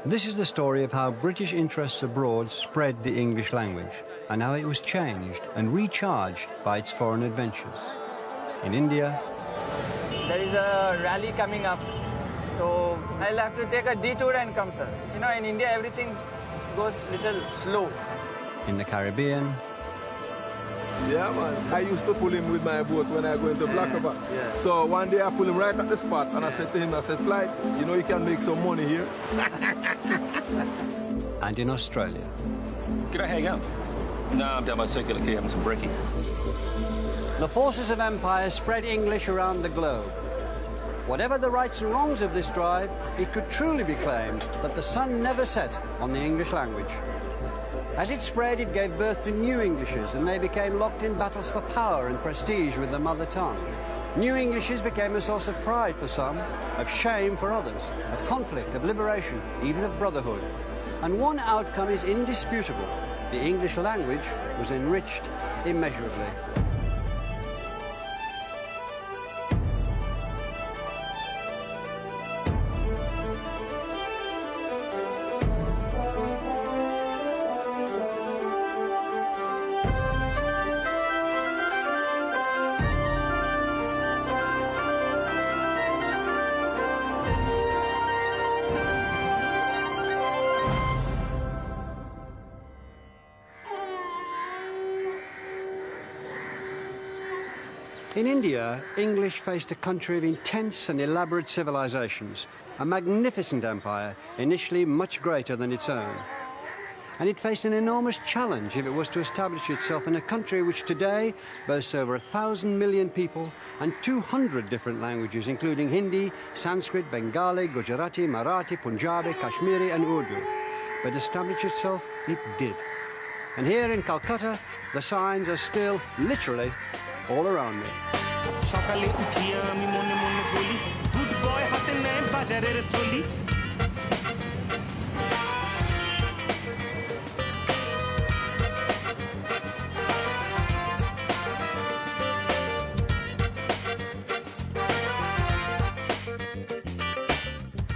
This is the story of how British interests abroad spread the English language and how it was changed and recharged by its foreign adventures. In India, there is a rally coming up, so I'll have to take a detour and come, sir. You know, in India, everything goes little slow. In the Caribbean, yeah, man. I used to pull him with my boat when I go into Black River. Yeah. So one day I pulled him right at the spot and I said to him, I said, Flight, you know you can make some money here. And in Australia. Can I hang out? No, I'm down by Circular Quay having some brekkie. The forces of empire spread English around the globe. Whatever the rights and wrongs of this drive, it could truly be claimed that the sun never set on the English language. As it spread, it gave birth to new Englishes, and they became locked in battles for power and prestige with the mother tongue. New Englishes became a source of pride for some, of shame for others, of conflict, of liberation, even of brotherhood. And one outcome is indisputable. The English language was enriched immeasurably. In India, English faced a country of intense and elaborate civilizations, a magnificent empire, initially much greater than its own. And it faced an enormous challenge if it was to establish itself in a country which today boasts over 1,000 million people and 200 different languages, including Hindi, Sanskrit, Bengali, Gujarati, Marathi, Punjabi, Kashmiri and Urdu. But establish itself, it did. And here in Calcutta, the signs are still, literally, all around me.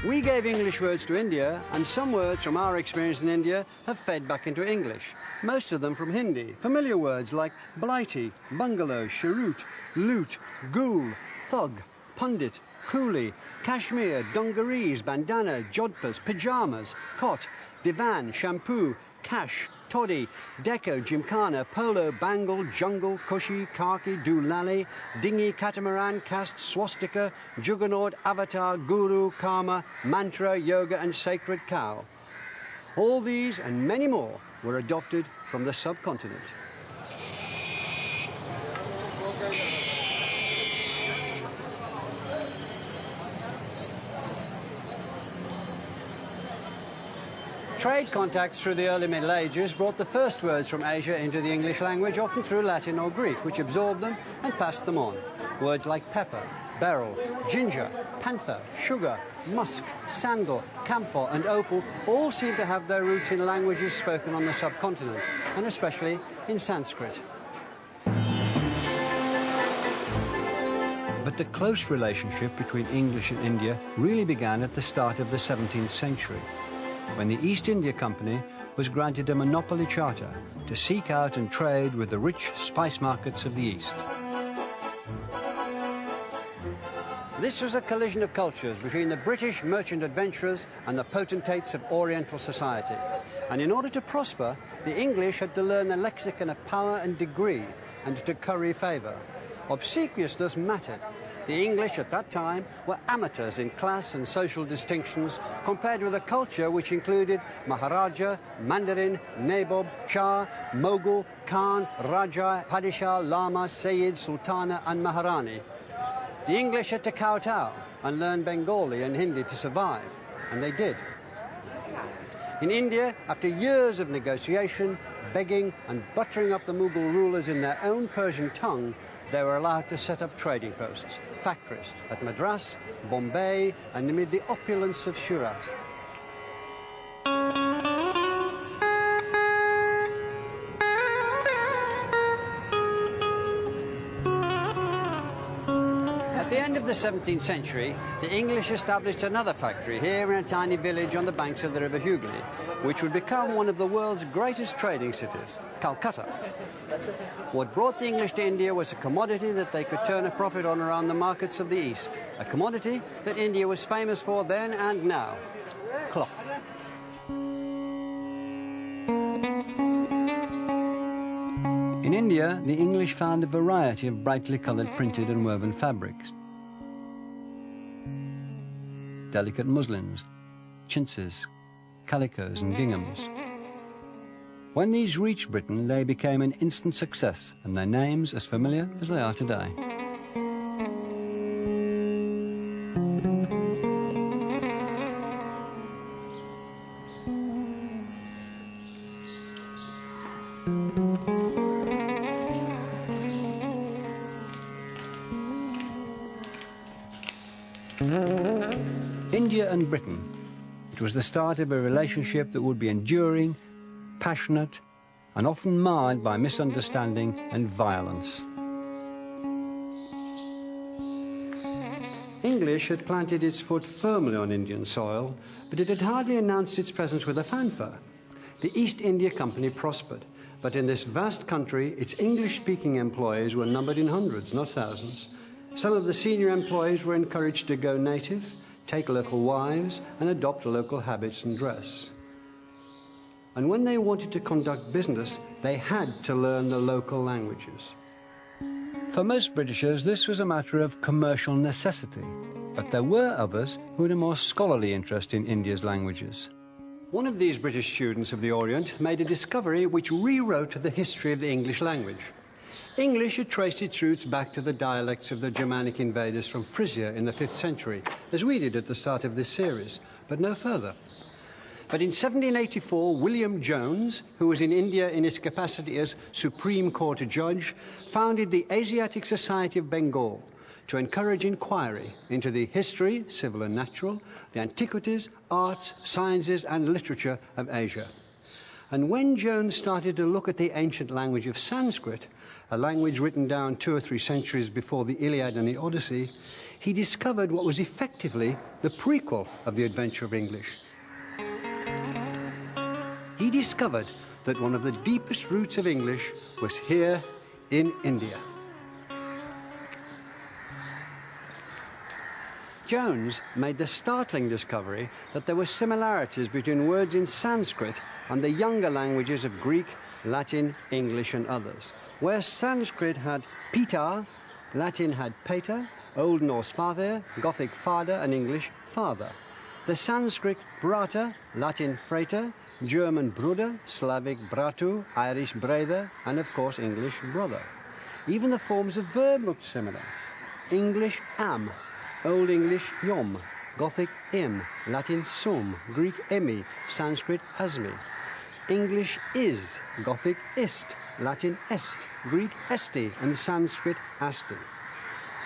We gave English words to India, and some words from our experience in India have fed back into English. Most of them from Hindi. Familiar words like blighty, bungalow, cheroot, loot, ghoul, thug, pundit, coolie, Kashmir, dungarees, bandana, jodhpurs, pyjamas, cot, divan, shampoo, cash, toddy, deco, gymkhana, polo, bangle, jungle, cushy, khaki, doolally, dinghy, catamaran, caste, swastika, juggernaut, avatar, guru, karma, mantra, yoga and sacred cow. All these and many more were adopted from the subcontinent. Trade contacts through the early Middle Ages brought the first words from Asia into the English language, often through Latin or Greek, which absorbed them and passed them on. Words like pepper, beryl, ginger, panther, sugar, musk, sandal, camphor and opal all seem to have their roots in languages spoken on the subcontinent, and especially in Sanskrit. But the close relationship between English and India really began at the start of the 17th century, when the East India Company was granted a monopoly charter to seek out and trade with the rich spice markets of the East. This was a collision of cultures between the British merchant adventurers and the potentates of Oriental society. And in order to prosper, the English had to learn the lexicon of power and degree and to curry favour. Obsequiousness mattered. The English at that time were amateurs in class and social distinctions compared with a culture which included Maharaja, Mandarin, Nabob, Shah, Mughal, Khan, Raja, Padishah, Lama, Sayyid, Sultana and Maharani. The English had to kowtow and learn Bengali and Hindi to survive, and they did. In India, after years of negotiation, begging and buttering up the Mughal rulers in their own Persian tongue, they were allowed to set up trading posts, factories at Madras, Bombay and amid the opulence of Surat. At At the end of the 17th century, the English established another factory here in a tiny village on the banks of the River Hugli, which would become one of the world's greatest trading cities, Calcutta. What brought the English to India was a commodity that they could turn a profit on around the markets of the East, a commodity that India was famous for then and now, cloth. In India, the English found a variety of brightly coloured printed and woven fabrics. Delicate muslins, chintzes, calicos and ginghams. When these reached Britain, they became an instant success and their names as familiar as they are today. India and Britain. It was the start of a relationship that would be enduring, passionate, and often marred by misunderstanding and violence. English had planted its foot firmly on Indian soil, but it had hardly announced its presence with a fanfare. The East India Company prospered, but in this vast country, its English-speaking employees were numbered in hundreds, not thousands. Some of the senior employees were encouraged to go native, take local wives, and adopt local habits and dress. And when they wanted to conduct business, they had to learn the local languages. For most Britishers, this was a matter of commercial necessity, but there were others who had a more scholarly interest in India's languages. One of these British students of the Orient made a discovery which rewrote the history of the English language. English had traced its roots back to the dialects of the Germanic invaders from Frisia in the 5th century, as we did at the start of this series, but no further. But in 1784, William Jones, who was in India in his capacity as Supreme Court Judge, founded the Asiatic Society of Bengal to encourage inquiry into the history, civil and natural, the antiquities, arts, sciences and literature of Asia. And when Jones started to look at the ancient language of Sanskrit, a language written down 2 or 3 centuries before the Iliad and the Odyssey, he discovered what was effectively the prequel of the adventure of English. He discovered that one of the deepest roots of English was here in India. Jones made the startling discovery that there were similarities between words in Sanskrit and the younger languages of Greek, Latin, English and others. Where Sanskrit had Pita, Latin had Pater, Old Norse Father, Gothic Father and English Father. The Sanskrit Brata, Latin Frater, German Bruder, Slavic Bratu, Irish Brother and of course English Brother. Even the forms of verb looked similar. English am, Old English yom, Gothic im, Latin sum, Greek emi, Sanskrit asmi. English is, Gothic ist, Latin est, Greek esti, and Sanskrit asti.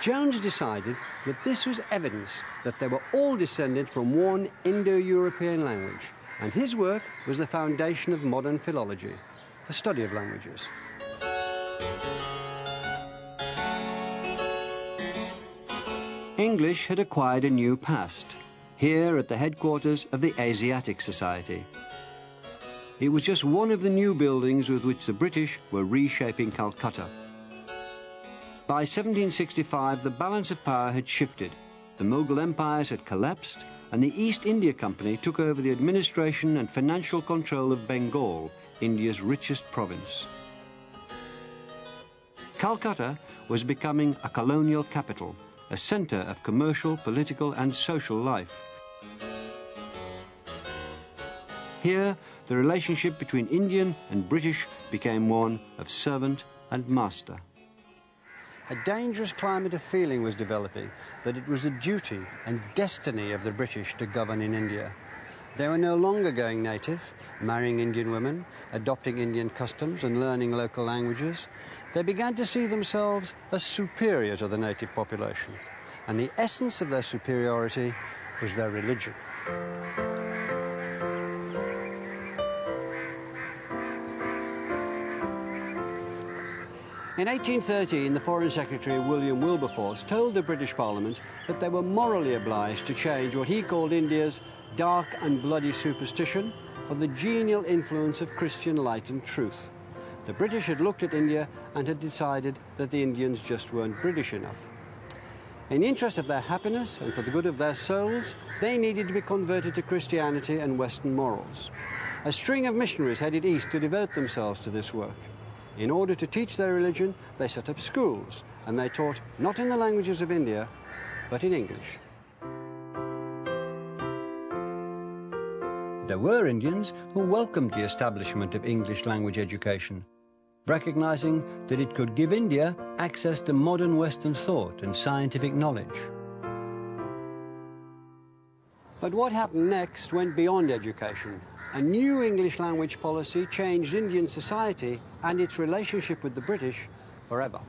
Jones decided that this was evidence that they were all descended from one Indo-European language, and his work was the foundation of modern philology, the study of languages. English had acquired a new past, here at the headquarters of the Asiatic Society. It was just one of the new buildings with which the British were reshaping Calcutta. By 1765, the balance of power had shifted. The Mughal empires had collapsed, and the East India Company took over the administration and financial control of Bengal, India's richest province. Calcutta was becoming a colonial capital, a centre of commercial, political and social life. Here, the relationship between Indian and British became one of servant and master. A dangerous climate of feeling was developing that it was the duty and destiny of the British to govern in India. They were no longer going native, marrying Indian women, adopting Indian customs and learning local languages. They began to see themselves as superior to the native population, and the essence of their superiority was their religion. In 1813, the Foreign Secretary William Wilberforce told the British Parliament that they were morally obliged to change what he called India's dark and bloody superstition for the genial influence of Christian light and truth. The British had looked at India and had decided that the Indians just weren't British enough. In the interest of their happiness and for the good of their souls, they needed to be converted to Christianity and Western morals. A string of missionaries headed east to devote themselves to this work. In order to teach their religion, they set up schools, and they taught not in the languages of India, but in English. There were Indians who welcomed the establishment of English language education, recognizing that it could give India access to modern Western thought and scientific knowledge. But what happened next went beyond education. A new English language policy changed Indian society and its relationship with the British forever.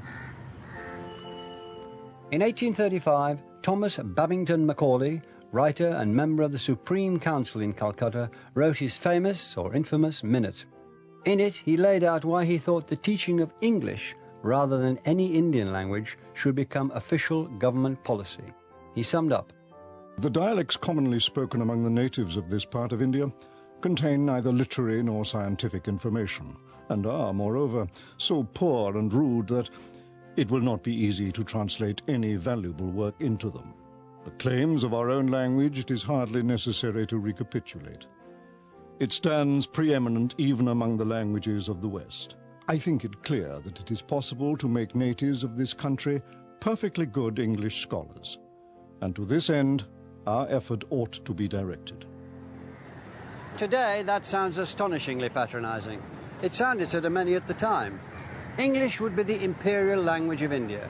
In 1835, Thomas Babington Macaulay, writer and member of the Supreme Council in Calcutta, wrote his famous or infamous Minute. In it, he laid out why he thought the teaching of English, rather than any Indian language, should become official government policy. He summed up, "The dialects commonly spoken among the natives of this part of India contain neither literary nor scientific information, and are, moreover, so poor and rude that it will not be easy to translate any valuable work into them. The claims of our own language it is hardly necessary to recapitulate. It stands preeminent even among the languages of the West. I think it clear that it is possible to make natives of this country perfectly good English scholars, and to this end our effort ought to be directed." Today, that sounds astonishingly patronizing. It sounded so to many at the time. English would be the imperial language of India.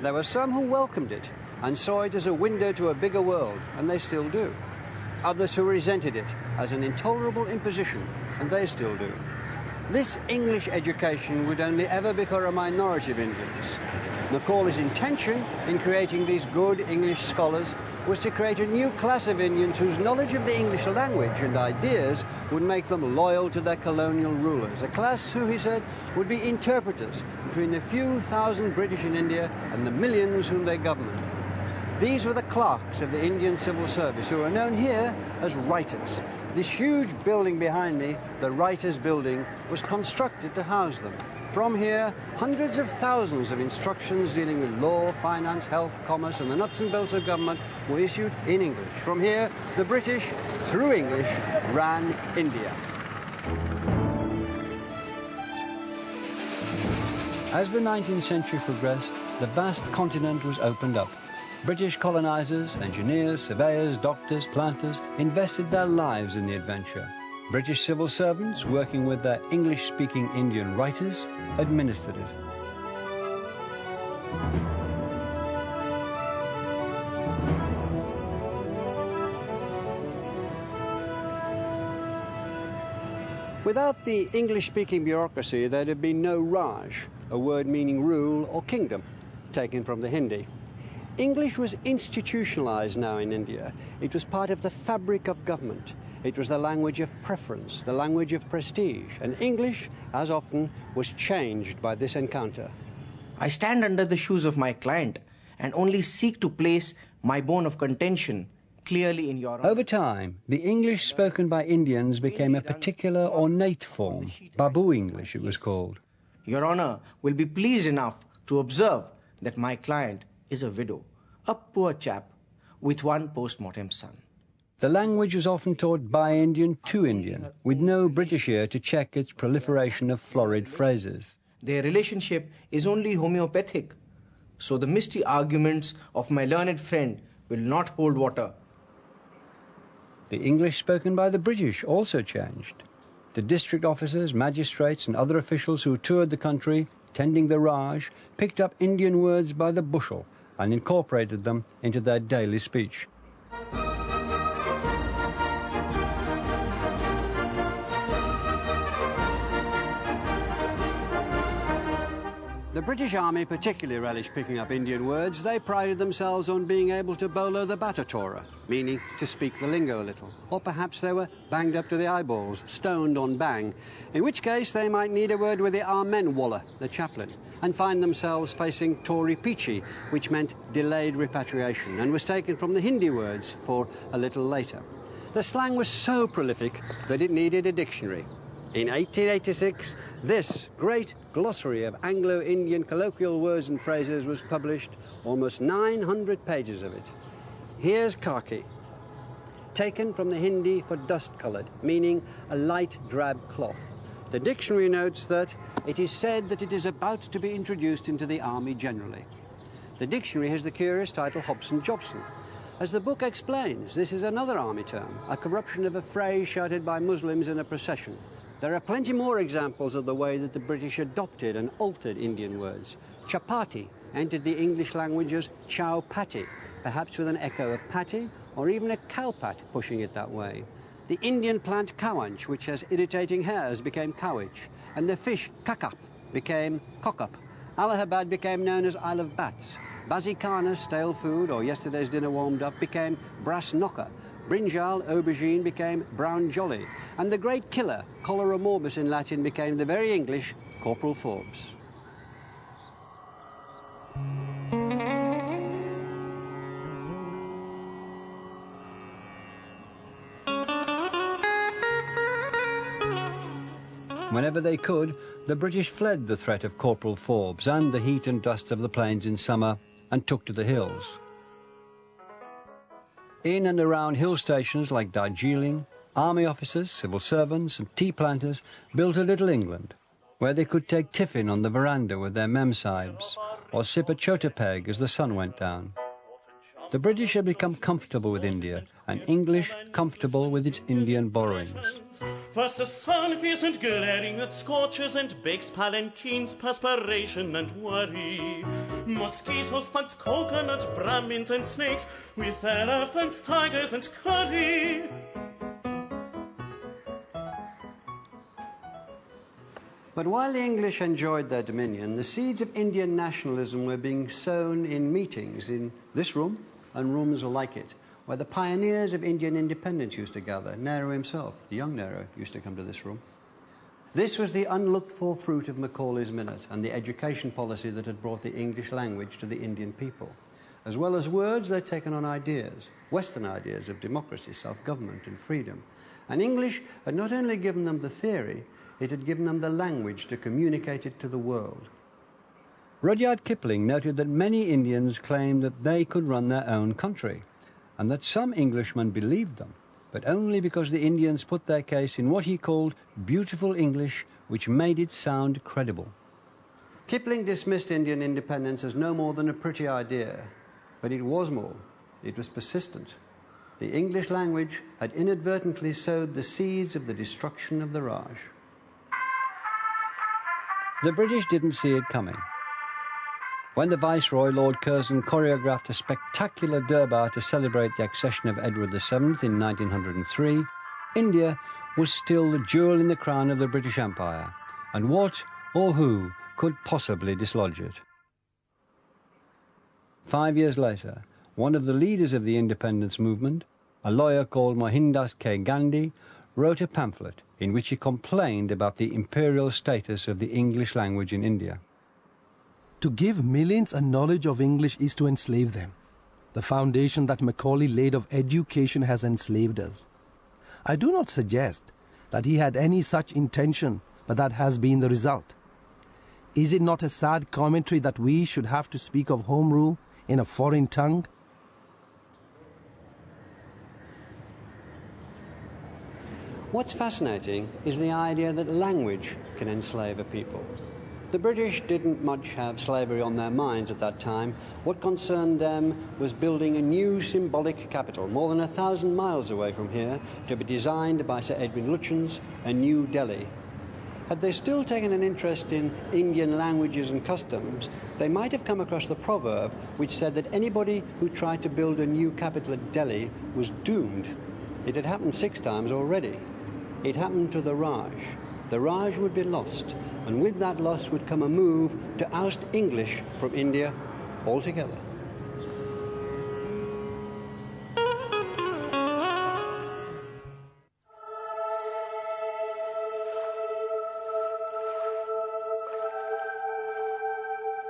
There were some who welcomed it and saw it as a window to a bigger world, and they still do. Others who resented it as an intolerable imposition, and they still do. This English education would only ever be for a minority of Indians. Macaulay's intention in creating these good English scholars was to create a new class of Indians whose knowledge of the English language and ideas would make them loyal to their colonial rulers. A class who, he said, would be interpreters between the few thousand British in India and the millions whom they governed. These were the clerks of the Indian Civil Service, who are known here as writers. This huge building behind me, the Writers' Building, was constructed to house them. From here, hundreds of thousands of instructions dealing with law, finance, health, commerce, and the nuts and bolts of government were issued in English. From here, the British, through English, ran India. As the 19th century progressed, the vast continent was opened up. British colonizers, engineers, surveyors, doctors, planters invested their lives in the adventure. British civil servants, working with their English-speaking Indian writers, administered it. Without the English-speaking bureaucracy, there'd have been no Raj, a word meaning rule or kingdom, taken from the Hindi. English was institutionalized now in India. It was part of the fabric of government. It was the language of preference, the language of prestige, and English, as often, was changed by this encounter. I stand under the shoes of my client and only seek to place my bone of contention clearly in your... Over time, the English spoken by Indians became a particular ornate form. Babu English, it was called. Your Honor will be pleased enough to observe that my client is a widow, a poor chap with one post-mortem son. The language was often taught by Indian to Indian, with no British ear to check its proliferation of florid phrases. Their relationship is only homeopathic, so the misty arguments of my learned friend will not hold water. The English spoken by the British also changed. The district officers, magistrates, and other officials who toured the country, tending the Raj, picked up Indian words by the bushel and incorporated them into their daily speech. The British Army particularly relished picking up Indian words. They prided themselves on being able to bolo the Batatora, meaning to speak the lingo a little. Or perhaps they were banged up to the eyeballs, stoned on bang, in which case they might need a word with the Amen Wallah, the chaplain, and find themselves facing Tory Pichi, which meant delayed repatriation, and was taken from the Hindi words for a little later. The slang was so prolific that it needed a dictionary. In 1886, this great glossary of Anglo-Indian colloquial words and phrases was published, almost 900 pages of it. Here's khaki, taken from the Hindi for dust-coloured, meaning a light drab cloth. The dictionary notes that it is said that it is about to be introduced into the army generally. The dictionary has the curious title Hobson-Jobson. As the book explains, this is another army term, a corruption of a phrase shouted by Muslims in a procession. There are plenty more examples of the way that the British adopted and altered Indian words. Chapati entered the English language as chow patti, perhaps with an echo of patti, or even a cowpat pushing it that way. The Indian plant cowanch, which has irritating hairs, became cowich, and the fish kakap became cockup. Allahabad became known as Isle of Bats. Bazikana, stale food, or yesterday's dinner warmed up, became brass knocker. Brinjal, aubergine, became brown jolly. And the great killer, cholera morbus in Latin, became the very English Corporal Forbes. Whenever they could, the British fled the threat of Corporal Forbes and the heat and dust of the plains in summer and took to the hills. In and around hill stations like Darjeeling, army officers, civil servants and tea planters built a little England, where they could take tiffin on the veranda with their mem-sahibs or sip a chota peg as the sun went down. The British had become comfortable with India, and English comfortable with its Indian borrowings. First the sun fierce and glaring that scorches and bakes palanquins, perspiration and worry. Mosquitoes, thugs, coconuts, Brahmins and snakes, with elephants, tigers and curry. But while the English enjoyed their dominion, the seeds of Indian nationalism were being sown in meetings in this room and rooms like it, where the pioneers of Indian independence used to gather. Nehru himself, the young Nehru, used to come to this room. This was the unlooked-for fruit of Macaulay's Minute and the education policy that had brought the English language to the Indian people. As well as words, they'd taken on ideas, Western ideas of democracy, self-government and freedom. And English had not only given them the theory, it had given them the language to communicate it to the world. Rudyard Kipling noted that many Indians claimed that they could run their own country, and that some Englishmen believed them, but only because the Indians put their case in what he called beautiful English, which made it sound credible. Kipling dismissed Indian independence as no more than a pretty idea, but it was more. It was persistent. The English language had inadvertently sowed the seeds of the destruction of the Raj. The British didn't see it coming. When the Viceroy, Lord Curzon, choreographed a spectacular Durbar to celebrate the accession of Edward VII in 1903, India was still the jewel in the crown of the British Empire, and what or who could possibly dislodge it? 5 years later, one of the leaders of the independence movement, a lawyer called Mohandas K. Gandhi, wrote a pamphlet in which he complained about the imperial status of the English language in India. To give millions a knowledge of English is to enslave them. The foundation that Macaulay laid of education has enslaved us. I do not suggest that he had any such intention, but that has been the result. Is it not a sad commentary that we should have to speak of home rule in a foreign tongue? What's fascinating is the idea that language can enslave a people. The British didn't much have slavery on their minds at that time. What concerned them was building a new symbolic capital, more than 1,000 miles away from here, to be designed by Sir Edwin Lutyens, a New Delhi. Had they still taken an interest in Indian languages and customs, they might have come across the proverb which said that anybody who tried to build a new capital at Delhi was doomed. It had happened 6 times already. It happened to the Raj. the Raj would be lost, and with that loss would come a move to oust English from India altogether.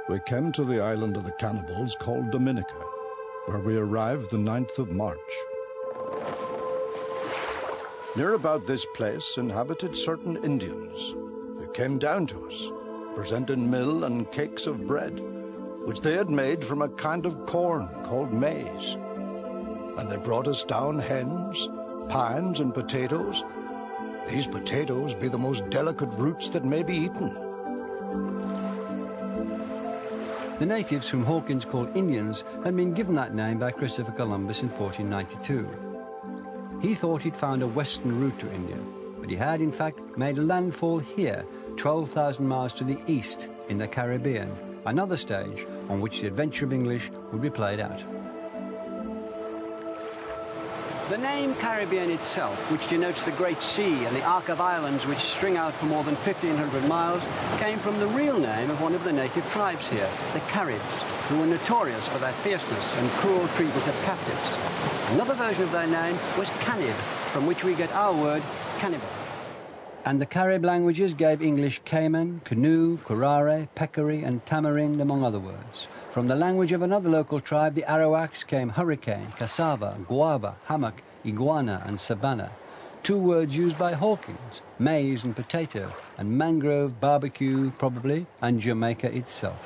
We came to the island of the cannibals called Dominica, where we arrived the 9th of March. Near about this place inhabited certain Indians who came down to us, presenting meal and cakes of bread, which they had made from a kind of corn called maize. And they brought us down hens, pines, and potatoes. These potatoes be the most delicate roots that may be eaten. The natives whom Hawkins called Indians had been given that name by Christopher Columbus in 1492. He thought he'd found a western route to India, but he had in fact made landfall here, 12,000 miles to the east in the Caribbean, another stage on which the adventure of English would be played out. The name Caribbean itself, which denotes the Great Sea and the arc of islands which string out for more than 1,500 miles, came from the real name of one of the native tribes here, the Caribs, who were notorious for their fierceness and cruel treatment of captives. Another version of their name was Canib, from which we get our word cannibal. And the Carib languages gave English cayman, canoe, curare, peccary, and tamarind, among other words. From the language of another local tribe, the Arawaks, came hurricane, cassava, guava, hammock, iguana, and savannah. Two words used by Hawkins, maize and potato, and mangrove, barbecue, probably, and Jamaica itself.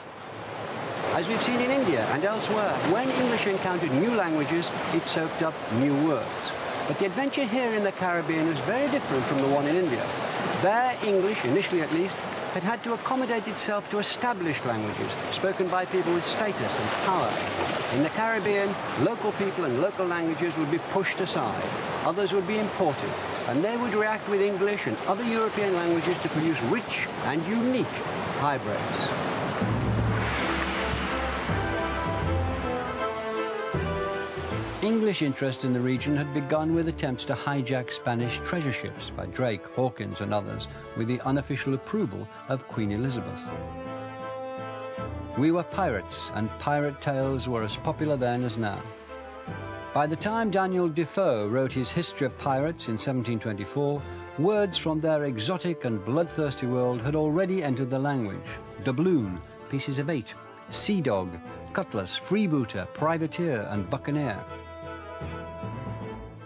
As we've seen in India and elsewhere, when English encountered new languages, it soaked up new words. But the adventure here in the Caribbean was very different from the one in India. There, English, initially at least, had to accommodate itself to established languages spoken by people with status and power. In the Caribbean, local people and local languages would be pushed aside. Others would be imported, and they would react with English and other European languages to produce rich and unique hybrids. English interest in the region had begun with attempts to hijack Spanish treasure ships by Drake, Hawkins and others, with the unofficial approval of Queen Elizabeth. We were pirates, and pirate tales were as popular then as now. By the time Daniel Defoe wrote his History of Pirates in 1724, words from their exotic and bloodthirsty world had already entered the language. Doubloon, pieces of 8, sea dog, cutlass, freebooter, privateer and buccaneer.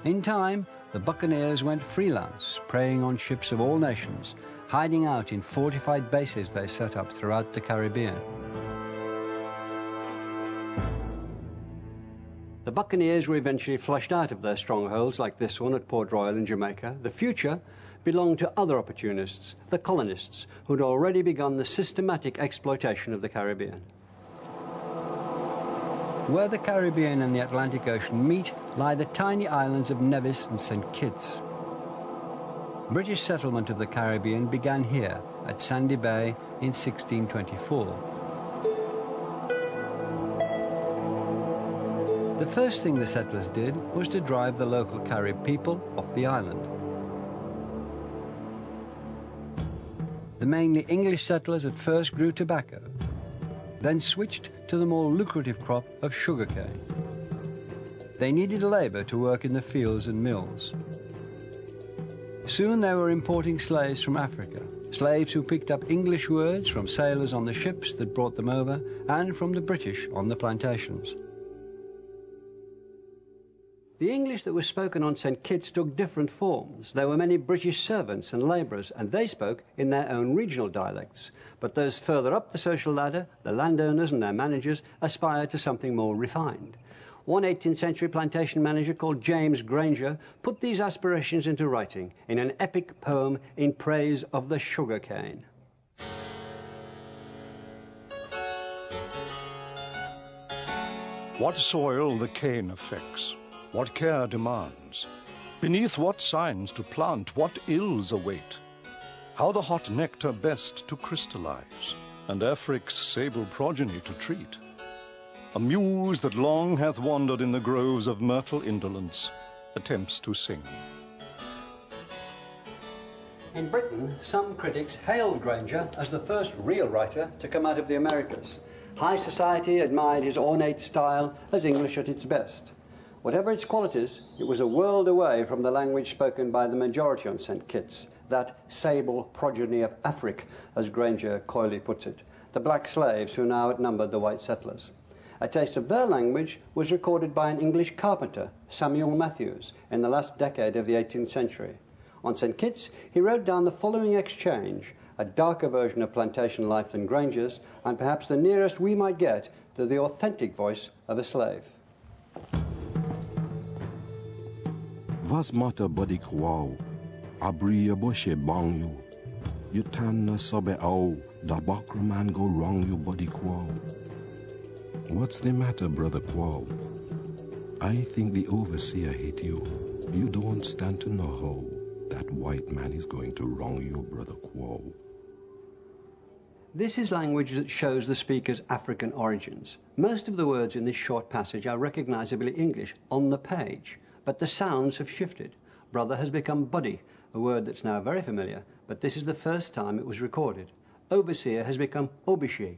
In time, the buccaneers went freelance, preying on ships of all nations, hiding out in fortified bases they set up throughout the Caribbean. The buccaneers were eventually flushed out of their strongholds like this one at Port Royal in Jamaica. The future belonged to other opportunists, the colonists, who'd already begun the systematic exploitation of the Caribbean. Where the Caribbean and the Atlantic Ocean meet lie the tiny islands of Nevis and St. Kitts. British settlement of the Caribbean began here at Sandy Bay in 1624. The first thing the settlers did was to drive the local Carib people off the island. The mainly English settlers at first grew tobacco, then switched to the more lucrative crop of sugarcane. They needed labor to work in the fields and mills. Soon they were importing slaves from Africa, slaves who picked up English words from sailors on the ships that brought them over and from the British on the plantations. The English that was spoken on St. Kitts took different forms. There were many British servants and labourers, and they spoke in their own regional dialects. But those further up the social ladder, the landowners and their managers, aspired to something more refined. One 18th century plantation manager called James Granger put these aspirations into writing in an epic poem in praise of the sugar cane. What soil the cane affects, what care demands, beneath what signs to plant, what ills await, how the hot nectar best to crystallize, and Afric's sable progeny to treat. A muse that long hath wandered in the groves of myrtle indolence attempts to sing. In Britain, some critics hailed Granger as the first real writer to come out of the Americas. High society admired his ornate style as English at its best. Whatever its qualities, it was a world away from the language spoken by the majority on St. Kitts, that sable progeny of Afric, as Granger coyly puts it, the black slaves who now outnumbered the white settlers. A taste of their language was recorded by an English carpenter, Samuel Matthews, in the last decade of the 18th century. On St. Kitts, he wrote down the following exchange, a darker version of plantation life than Granger's, and perhaps the nearest we might get to the authentic voice of a slave. Was matter body kwao, abri ya boshe bang you. You tan na sobe au, da bakra man go wrong you body kwao. What's the matter, brother Quao? I think the overseer hate you. You don't stand to know how that white man is going to wrong you, brother Quao. This is language that shows the speaker's African origins. Most of the words in this short passage are recognizably English on the page, but the sounds have shifted. Brother has become buddy, a word that's now very familiar, but this is the first time it was recorded. Overseer has become obishi.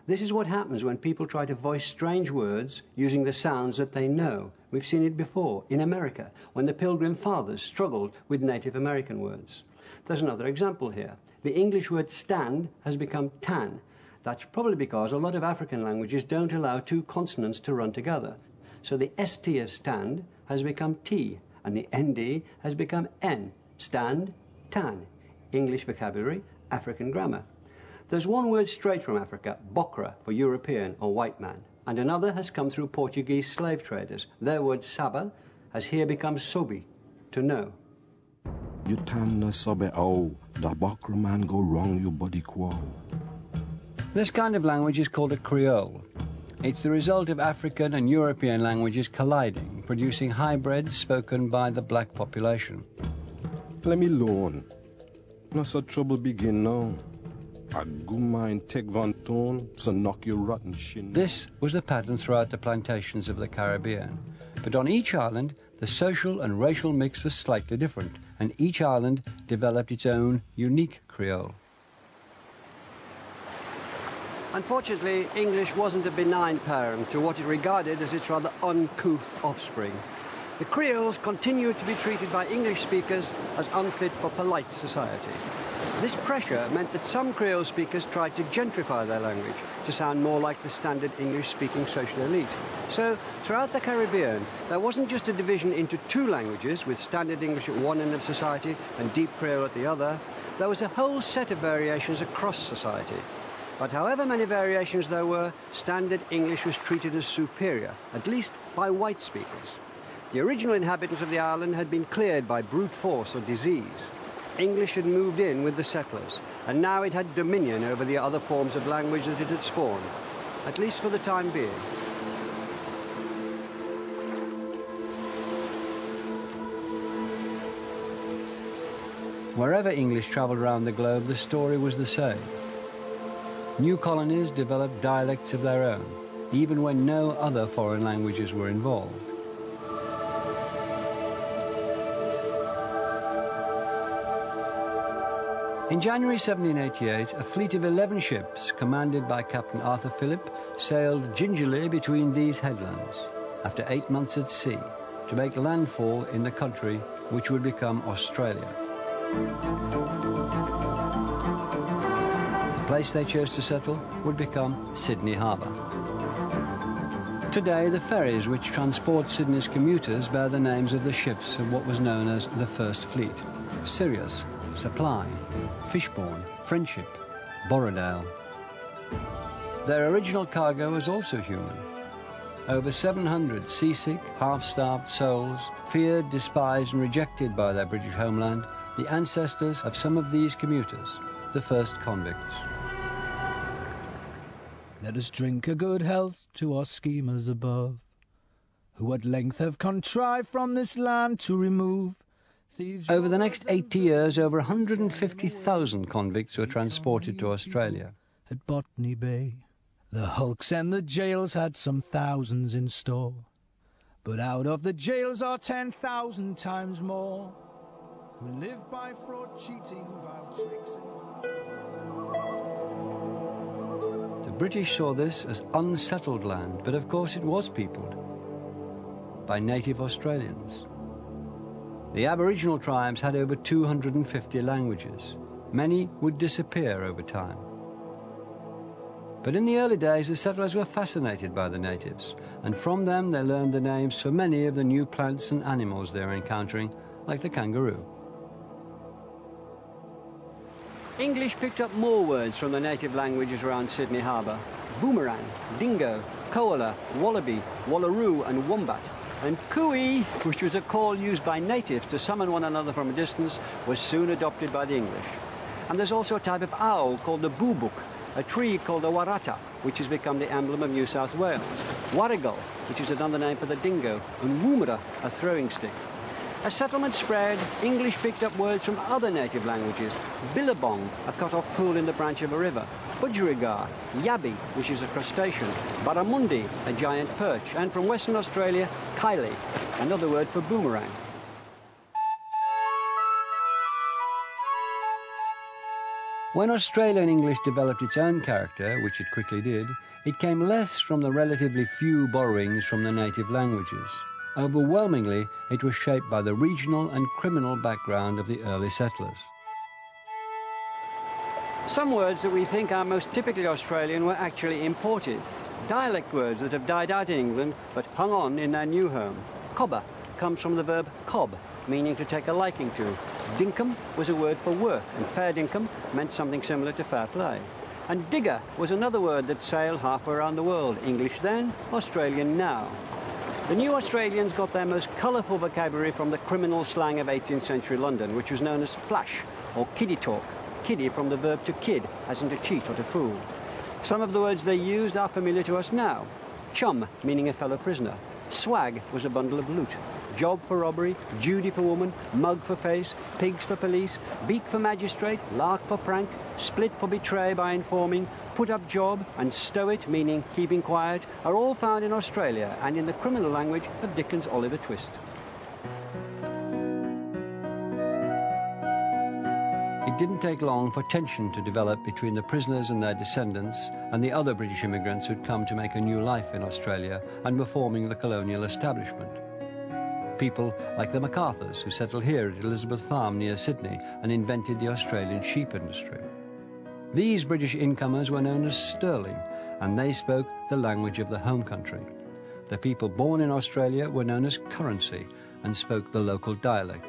This is what happens when people try to voice strange words using the sounds that they know. We've seen it before in America, when the Pilgrim Fathers struggled with Native American words. There's another example here. The English word stand has become tan. That's probably because a lot of African languages don't allow two consonants to run together. So the ST of stand has become T, and the ND has become N. Stand, tan. English vocabulary, African grammar. There's one word straight from Africa, bokra, for European or white man, and another has come through Portuguese slave traders. Their word saba has here become sobi, to know. You tan na sobe au, da bakra man go wrong you body kwao. This kind of language is called a Creole. It's the result of African and European languages colliding, producing hybrids spoken by the black population. Let me alone. No so trouble begin now. I go mind take van tone, so knock your rotten shin. This was the pattern throughout the plantations of the Caribbean. But on each island, the social and racial mix was slightly different, and each island developed its own unique Creole. Unfortunately, English wasn't a benign parent to what it regarded as its rather uncouth offspring. The Creoles continued to be treated by English speakers as unfit for polite society. This pressure meant that some Creole speakers tried to gentrify their language to sound more like the standard English-speaking social elite. So, throughout the Caribbean, there wasn't just a division into two languages, with standard English at one end of society and deep Creole at the other. There was a whole set of variations across society. But however many variations there were, standard English was treated as superior, at least by white speakers. The original inhabitants of the island had been cleared by brute force or disease. English had moved in with the settlers, and now it had dominion over the other forms of language that it had spawned, at least for the time being. Wherever English travelled around the globe, the story was the same. New colonies developed dialects of their own, even when no other foreign languages were involved. In January 1788, a fleet of 11 ships, commanded by Captain Arthur Phillip, sailed gingerly between these headlands, after 8 months at sea, to make landfall in the country which would become Australia. The place they chose to settle would become Sydney Harbour. Today, the ferries which transport Sydney's commuters bear the names of the ships of what was known as the First Fleet: Sirius, Supply, Fishbourne, Friendship, Borrowdale. Their original cargo was also human. Over 700 seasick, half-starved souls, feared, despised and rejected by their British homeland, the ancestors of some of these commuters, the first convicts. Let us drink a good health to our schemers above, who at length have contrived from this land to remove thieves. Over the next 80 years, over 150,000 convicts were transported to Australia. At Botany Bay, the hulks and the jails had some thousands in store, but out of the jails are 10,000 times more who live by fraud, cheating, vile tricks. The British saw this as unsettled land, but of course it was peopled by native Australians. The Aboriginal tribes had over 250 languages. Many would disappear over time. But in the early days, the settlers were fascinated by the natives, and from them they learned the names for many of the new plants and animals they were encountering, like the kangaroo. English picked up more words from the native languages around Sydney Harbour. Boomerang, dingo, koala, wallaby, wallaroo and wombat. And cooey, which was a call used by natives to summon one another from a distance, was soon adopted by the English. And there's also a type of owl called the boobuk, a tree called the warata, which has become the emblem of New South Wales, warrigal, which is another name for the dingo, and woomera, a throwing stick. As settlement spread, English picked up words from other native languages. Billabong, a cut-off pool in the branch of a river. Budgerigar, yabby, which is a crustacean. Barramundi, a giant perch. And from Western Australia, kylie, another word for boomerang. When Australian English developed its own character, which it quickly did, it came less from the relatively few borrowings from the native languages. Overwhelmingly, it was shaped by the regional and criminal background of the early settlers. Some words that we think are most typically Australian were actually imported. Dialect words that have died out in England but hung on in their new home. Cobber comes from the verb cob, meaning to take a liking to. Dinkum was a word for work, and fair dinkum meant something similar to fair play. And digger was another word that sailed halfway around the world. English then, Australian now. The new Australians got their most colourful vocabulary from the criminal slang of 18th century London, which was known as flash, or kiddie talk. Kiddie from the verb to kid, as in to cheat or to fool. Some of the words they used are familiar to us now. Chum, meaning a fellow prisoner. Swag was a bundle of loot. Job for robbery, Judy for woman, mug for face, pigs for police, beak for magistrate, lark for prank, split for betray by informing, put up job and stow it, meaning keeping quiet, are all found in Australia and in the criminal language of Dickens' Oliver Twist. It didn't take long for tension to develop between the prisoners and their descendants and the other British immigrants who'd come to make a new life in Australia and were forming the colonial establishment. People like the MacArthurs, who settled here at Elizabeth Farm near Sydney and invented the Australian sheep industry. These British incomers were known as sterling, and they spoke the language of the home country. The people born in Australia were known as currency and spoke the local dialect.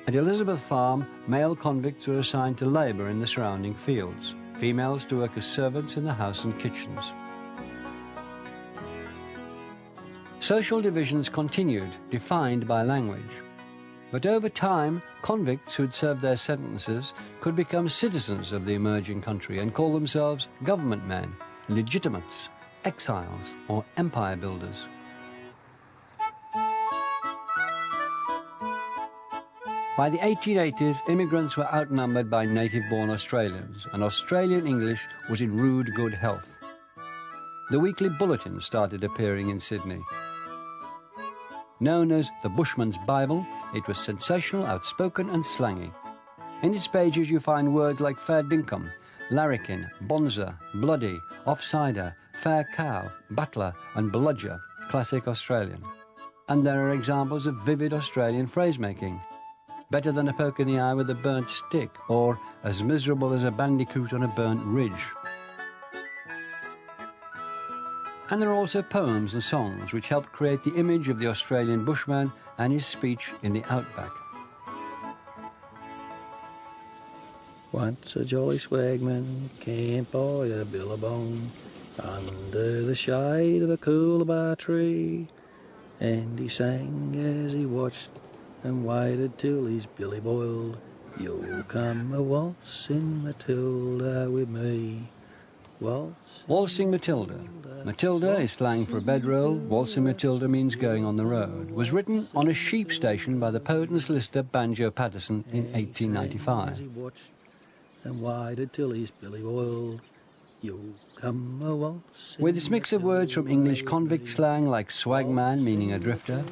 At Elizabeth Farm, male convicts were assigned to labour in the surrounding fields, females to work as servants in the house and kitchens. Social divisions continued, defined by language. But over time, convicts who'd served their sentences could become citizens of the emerging country and call themselves government men, legitimates, exiles, or empire builders. By the 1880s, immigrants were outnumbered by native-born Australians, and Australian English was in rude good health. The weekly bulletin started appearing in Sydney. Known as the Bushman's Bible, it was sensational, outspoken and slangy. In its pages you find words like fair dinkum, larrikin, bonza, bloody, offsider, fair cow, battler and bludger, classic Australian. And there are examples of vivid Australian phrase-making. Better than a poke in the eye with a burnt stick, or as miserable as a bandicoot on a burnt ridge. And there are also poems and songs which helped create the image of the Australian bushman and his speech in the outback. Once a jolly swagman camped by a billabong under the shade of a coolabah tree, and he sang as he watched and waited till his billy boiled. You'll come a waltzing Matilda with me. Waltzing Matilda. Matilda is slang for a bedroll. Waltzing Matilda means going on the road. Was written on a sheep station by the poet and solicitor Banjo Patterson in 1895. And waited till his billy boiled. You'll come a waltzing. With its mix of words from English convict slang like swagman, meaning a drifter,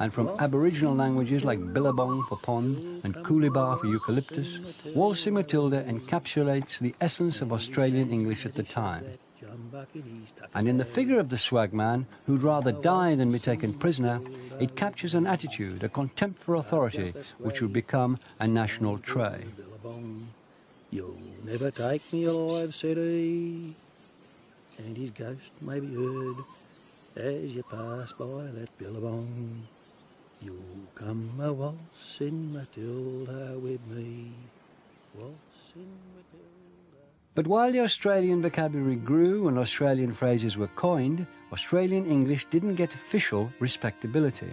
and from Aboriginal languages like Billabong for pond and Coolibah for eucalyptus, Waltzing Matilda encapsulates the essence of Australian English at the time. And in the figure of the swagman, who'd rather die than be taken prisoner, it captures an attitude, a contempt for authority, which would become a national trait. You'll never take me alive, said he, and his ghost may be heard as you pass by that billabong. You'll come a waltzing Matilda with me, waltzing Matilda. But while the Australian vocabulary grew and Australian phrases were coined, Australian English didn't get official respectability.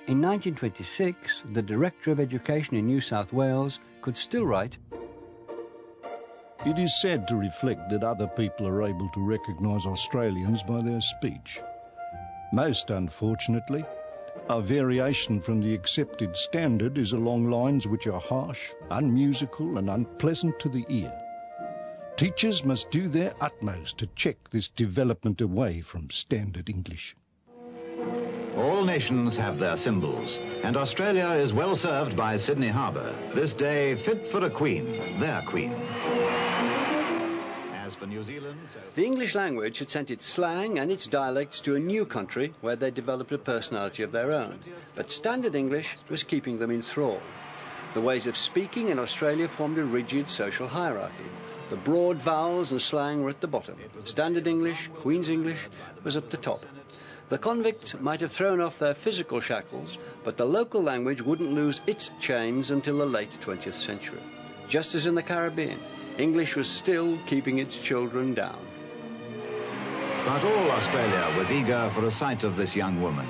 In 1926, the Director of Education in New South Wales could still write, "It is sad to reflect that other people are able to recognise Australians by their speech. Most unfortunately, our variation from the accepted standard is along lines which are harsh, unmusical and unpleasant to the ear. Teachers must do their utmost to check this development away from standard English." All nations have their symbols, and Australia is well served by Sydney Harbour, this day fit for a queen, their queen. As for New Zealand... The English language had sent its slang and its dialects to a new country where they developed a personality of their own. But standard English was keeping them in thrall. The ways of speaking in Australia formed a rigid social hierarchy. The broad vowels and slang were at the bottom. Standard English, Queen's English, was at the top. The convicts might have thrown off their physical shackles, but the local language wouldn't lose its chains until the late 20th century. Just as in the Caribbean, English was still keeping its children down. But all Australia was eager for a sight of this young woman.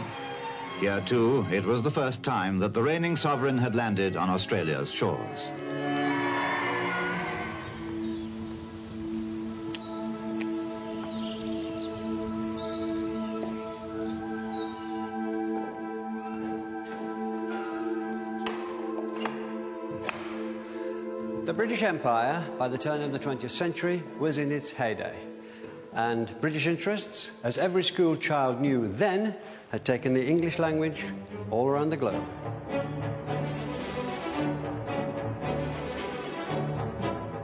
Here, too, it was the first time that the reigning sovereign had landed on Australia's shores. The British Empire, by the turn of the 20th century, was in its heyday. And British interests, as every school child knew then, had taken the English language all around the globe.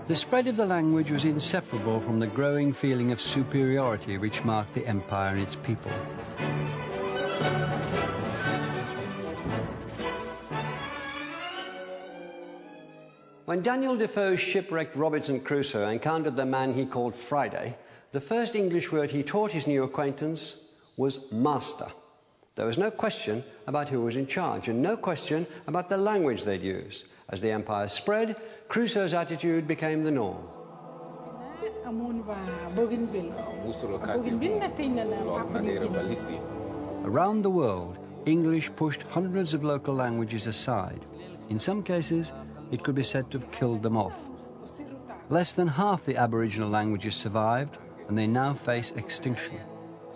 The spread of the language was inseparable from the growing feeling of superiority which marked the empire and its people. When Daniel Defoe's shipwrecked Robinson Crusoe encountered the man he called Friday, the first English word he taught his new acquaintance was master. There was no question about who was in charge, and no question about the language they'd use. As the empire spread, Crusoe's attitude became the norm. Around the world, English pushed hundreds of local languages aside. In some cases, it could be said to have killed them off. Less than half the Aboriginal languages survived, and they now face extinction.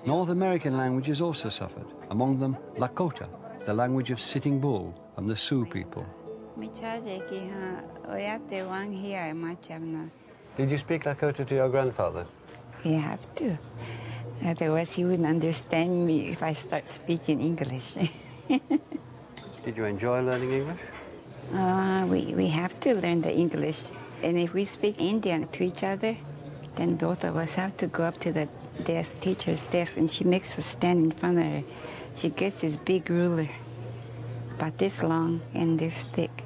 North American languages also suffered, among them Lakota, the language of Sitting Bull and the Sioux people. Did you speak Lakota to your grandfather? You have to. Otherwise, he wouldn't understand me if I start speaking English. Did you enjoy learning English? We have to learn the English. And if we speak Indian to each other, then both of us have to go up to the teacher's desk, and she makes us stand in front of her. She gets this big ruler, about this long and this thick,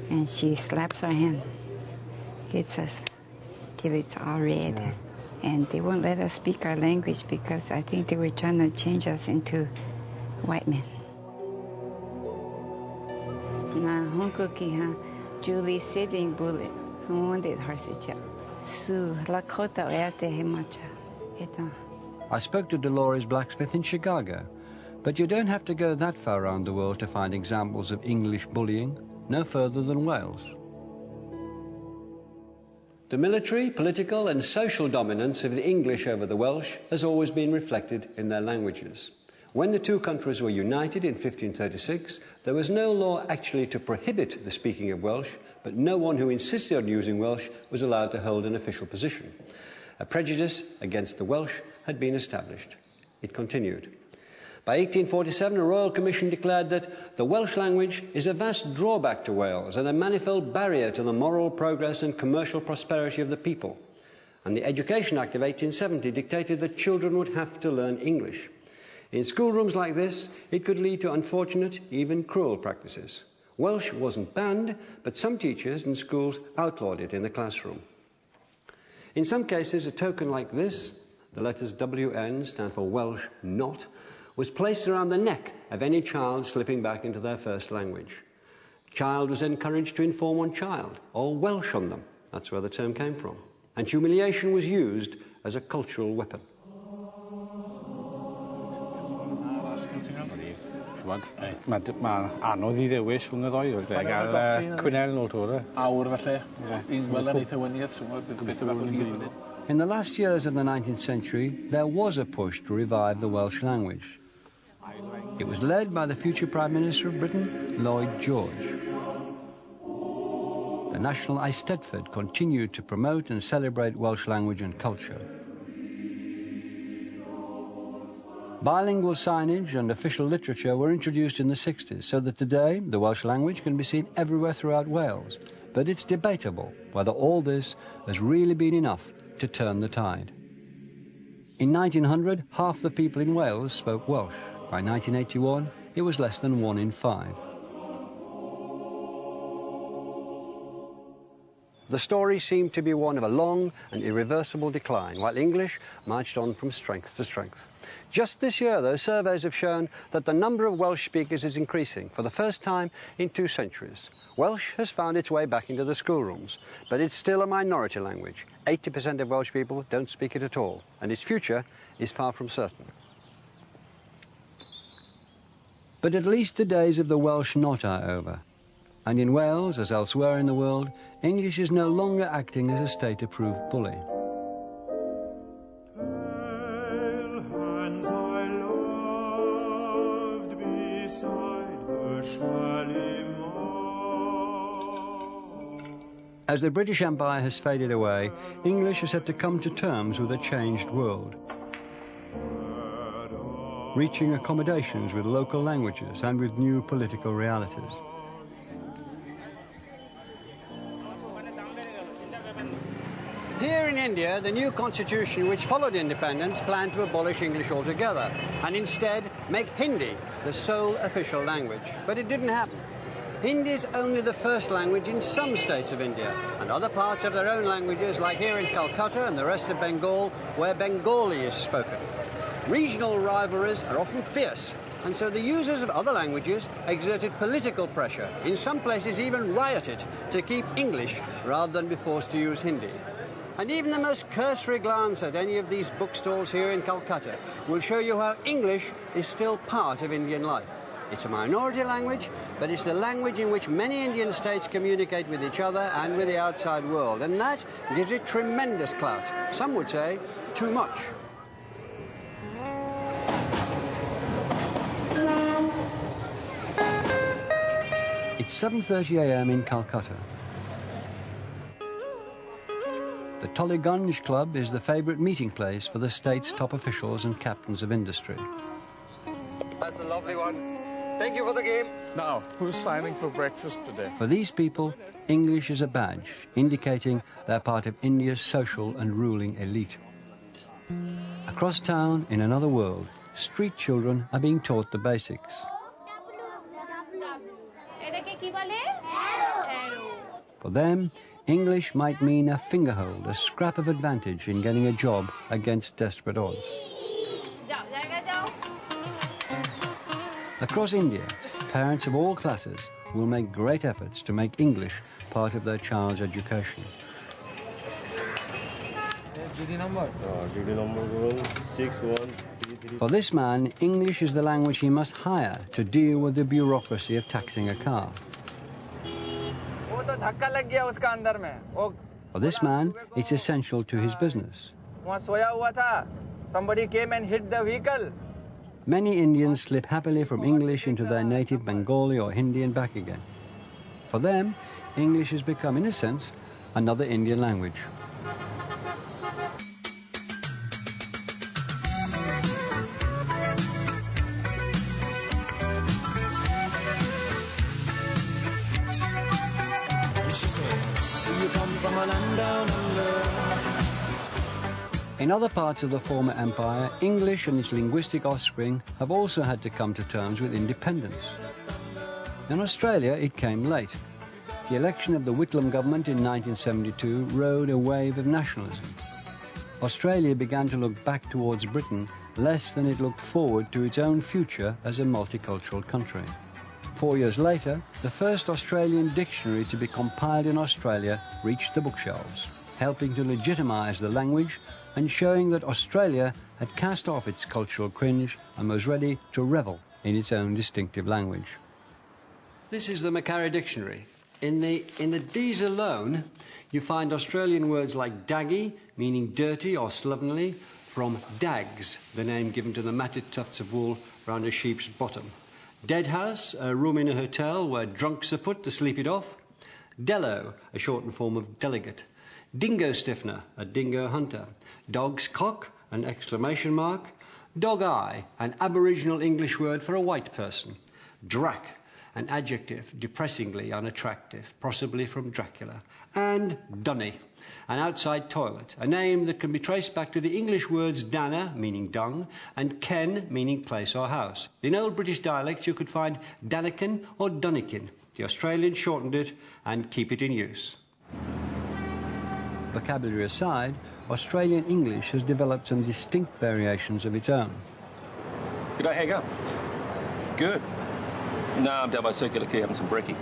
and she slaps our hand, hits us till it's all red. Yeah. And they won't let us speak our language because I think they were trying to change us into white men. Julie Sitting Bull, who wanted her to Sioux, Lakota, I spoke to Dolores Blacksmith in Chicago, but you don't have to go that far around the world to find examples of English bullying, no further than Wales. The military, political and social dominance of the English over the Welsh has always been reflected in their languages. When the two countries were united in 1536, there was no law actually to prohibit the speaking of Welsh, but no one who insisted on using Welsh was allowed to hold an official position. A prejudice against the Welsh had been established. It continued. By 1847, a Royal Commission declared that the Welsh language is a vast drawback to Wales and a manifold barrier to the moral progress and commercial prosperity of the people. And the Education Act of 1870 dictated that children would have to learn English. In schoolrooms like this, it could lead to unfortunate, even cruel practices. Welsh wasn't banned, but some teachers and schools outlawed it in the classroom. In some cases, a token like this, the letters WN stand for Welsh Not, was placed around the neck of any child slipping back into their first language. Child was encouraged to inform on child, or Welsh on them. That's where the term came from. And humiliation was used as a cultural weapon. Mae'n anodd I ddewis rhwng y ddoi, oedd e gael Cwynel nhw tŵr. Awr falle. I'n gweld yn eitha wyniad, beth yw'n mynd. In the last years of the 19th century, there was a push to revive the Welsh language. It was led by the future Prime Minister of Britain, Lloyd George. The National Eisteddfod continued to promote and celebrate Welsh language and culture. Bilingual signage and official literature were introduced in the 60s, so that today the Welsh language can be seen everywhere throughout Wales. But it's debatable whether all this has really been enough to turn the tide. In 1900, half the people in Wales spoke Welsh. By 1981, it was less than 1 in 5. The story seemed to be one of a long and irreversible decline, while English marched on from strength to strength. Just this year, though, surveys have shown that the number of Welsh speakers is increasing for the first time in 2 centuries. Welsh has found its way back into the schoolrooms, but it's still a minority language. 80% of Welsh people don't speak it at all, and its future is far from certain. But at least the days of the Welsh Not are over. And in Wales, as elsewhere in the world, English is no longer acting as a state-approved bully. As the British Empire has faded away, English has had to come to terms with a changed world, reaching accommodations with local languages and with new political realities. Here in India, the new constitution which followed independence planned to abolish English altogether and instead make Hindi the sole official language. But it didn't happen. Hindi is only the first language in some states of India, and other parts have their own languages, like here in Calcutta and the rest of Bengal, where Bengali is spoken. Regional rivalries are often fierce, and so the users of other languages exerted political pressure, in some places even rioted, to keep English rather than be forced to use Hindi. And even the most cursory glance at any of these bookstores here in Calcutta will show you how English is still part of Indian life. It's a minority language, but it's the language in which many Indian states communicate with each other and with the outside world, and that gives it tremendous clout. Some would say too much. It's 7:30 a.m. in Calcutta. The Tollygunge Club is the favourite meeting place for the state's top officials and captains of industry. That's a lovely one. Thank you for the game. Now, who's signing for breakfast today? For these people, English is a badge, indicating they're part of India's social and ruling elite. Across town, in another world, street children are being taught the basics. For them, English might mean a fingerhold, a scrap of advantage in getting a job against desperate odds. Across India, parents of all classes will make great efforts to make English part of their child's education. For this man, English is the language he must hire to deal with the bureaucracy of taxing a car. For this man, it's essential to his business. Somebody came and hit the vehicle. Many Indians slip happily from English into their native Bengali or Hindi and back again. For them, English has become, in a sense, another Indian language. land down under. In other parts of the former empire, English and its linguistic offspring have also had to come to terms with independence. In Australia, it came late. The election of the Whitlam government in 1972 rode a wave of nationalism. Australia began to look back towards Britain less than it looked forward to its own future as a multicultural country. 4 years later, the first Australian dictionary to be compiled in Australia reached the bookshelves, helping to legitimise the language and showing that Australia had cast off its cultural cringe and was ready to revel in its own distinctive language. This is the Macquarie Dictionary. In the D's alone, you find Australian words like daggy, meaning dirty or slovenly, from dags, the name given to the matted tufts of wool round a sheep's bottom. Deadhouse, a room in a hotel where drunks are put to sleep it off. Dello, a shortened form of delegate. Dingo stiffener, a dingo hunter. Dog's cock, an exclamation mark. Dog eye, an Aboriginal English word for a white person. Drac, an adjective, depressingly unattractive, possibly from Dracula. And dunny, an outside toilet, a name that can be traced back to the English words dana, meaning dung, and ken, meaning place or house. In Old British dialects, you could find danikin or dunnikin. The Australians shortened it and keep it in use. Vocabulary aside, Australian English has developed some distinct variations of its own. Could I hang up? Good. No, I'm down by Circular Quay having some brekkie.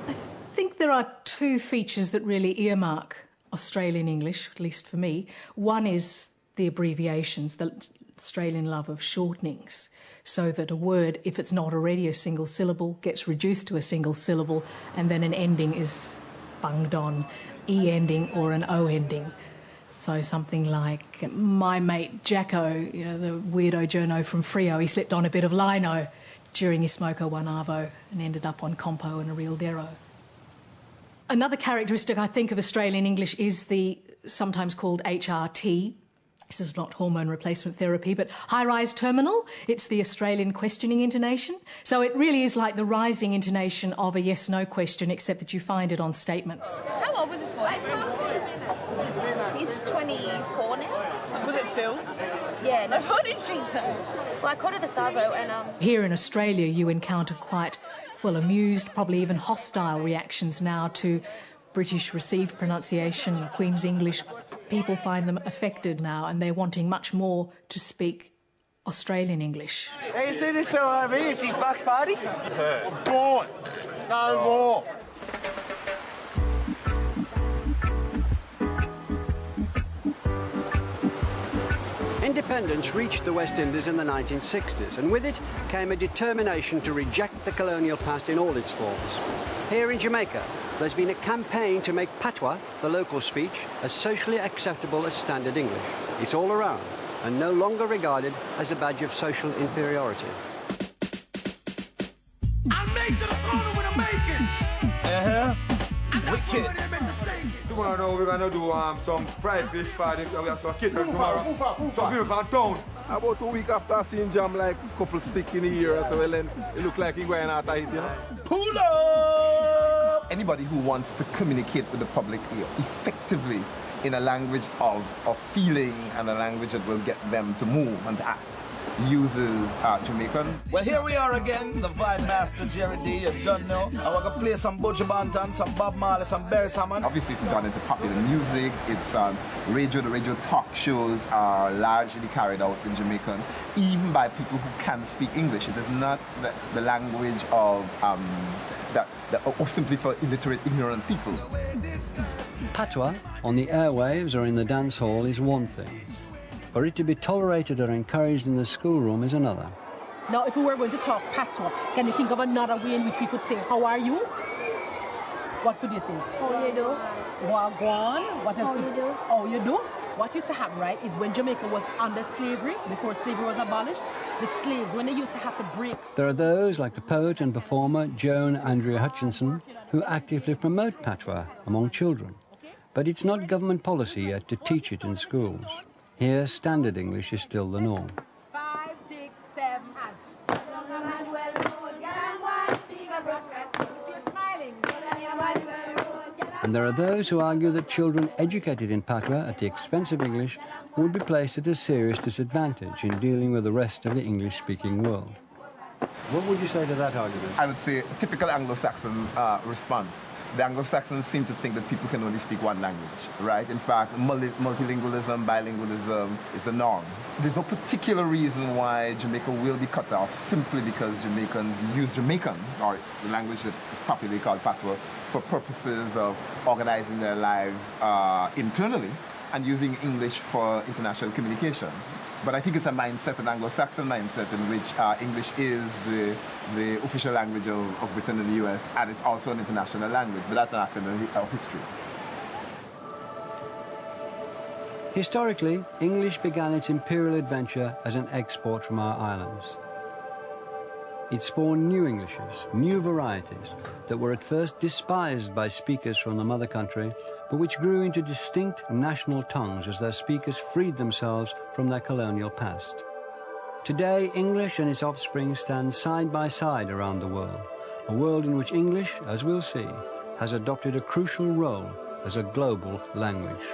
I think there are two features that really earmark Australian English, at least for me. One is the abbreviations, the Australian love of shortenings, so that a word, if it's not already a single syllable, gets reduced to a single syllable, and then an ending is bunged on, E ending or an O ending. So something like my mate Jacko, you know, the weirdo journo from Freo, he slipped on a bit of lino during his Smoko One Arvo and ended up on Compo and a real Dero. Another characteristic, I think, of Australian English is the sometimes called HRT. This is not hormone replacement therapy, but high-rise terminal. It's the Australian questioning intonation. So it really is like the rising intonation of a yes-no question, except that you find it on statements. How old was this boy? He's 24 now. Was it Phil? Yeah. No, what did she say? Well, I called her the Savo and... Here in Australia, you encounter quite, well, amused, probably even hostile reactions now to British received pronunciation, Queen's English. People find them affected now and they're wanting much more to speak Australian English. Hey, you see this fellow over here? It's his Bucks party. Born. No more. Independence reached the West Indies in the 1960s, and with it came a determination to reject the colonial past in all its forms. Here in Jamaica, there's been a campaign to make patois, the local speech, as socially acceptable as standard English. It's all around, and no longer regarded as a badge of social inferiority. I'm made to the corner with a bacon. Wicked. Tomorrow we're gonna do some fried fish party. We have some kittens tomorrow. Some people from town. About a week after I seen Jam like a couple stick in the ear, so well, then it look like he's going out of it, you know. Pull up! Anybody who wants to communicate with the public effectively in a language of feeling and a language that will get them to move and to act uses Jamaican. Well, here we are again, the Vibe Master Jerry D. You don't know. I want to play some Buju Banton, some Bob Marley, some Barry Salmon. Obviously, it's gone into popular music. It's radio. The radio talk shows are largely carried out in Jamaican, even by people who can speak English. It is not the language of or simply for illiterate, ignorant people. Patois, on the airwaves or in the dance hall, is one thing. For it to be tolerated or encouraged in the schoolroom is another. Now, if we were going to talk patois, can you think of another way in which we could say, how are you? What could you say? How you do? Wagwan. What else? How you do? How you do? What used to happen, right, is when Jamaica was under slavery, before slavery was abolished, the slaves, when they used to have to break... There are those, like the poet and performer Joan Andrea Hutchinson, who actively promote patois among children. But it's not government policy yet to teach it in schools. Here, standard English is still the norm. 5, 6, 7, and... And there are those who argue that children educated in Patois at the expense of English would be placed at a serious disadvantage in dealing with the rest of the English-speaking world. What would you say to that argument? I would say typical Anglo-Saxon response. The Anglo-Saxons seem to think that people can only speak one language, right? In fact, multilingualism, bilingualism is the norm. There's no particular reason why Jamaica will be cut off simply because Jamaicans use Jamaican, or the language that is popularly called Patois, for purposes of organizing their lives internally and using English for international communication. But I think it's a mindset, an Anglo-Saxon mindset, in which English is the official language of Britain and the US, and it's also an international language, but that's an accident of history. Historically, English began its imperial adventure as an export from our islands. It spawned new Englishes, new varieties, that were at first despised by speakers from the mother country, but which grew into distinct national tongues as their speakers freed themselves from their colonial past. Today, English and its offspring stand side by side around the world in which English, as we'll see, has adopted a crucial role as a global language.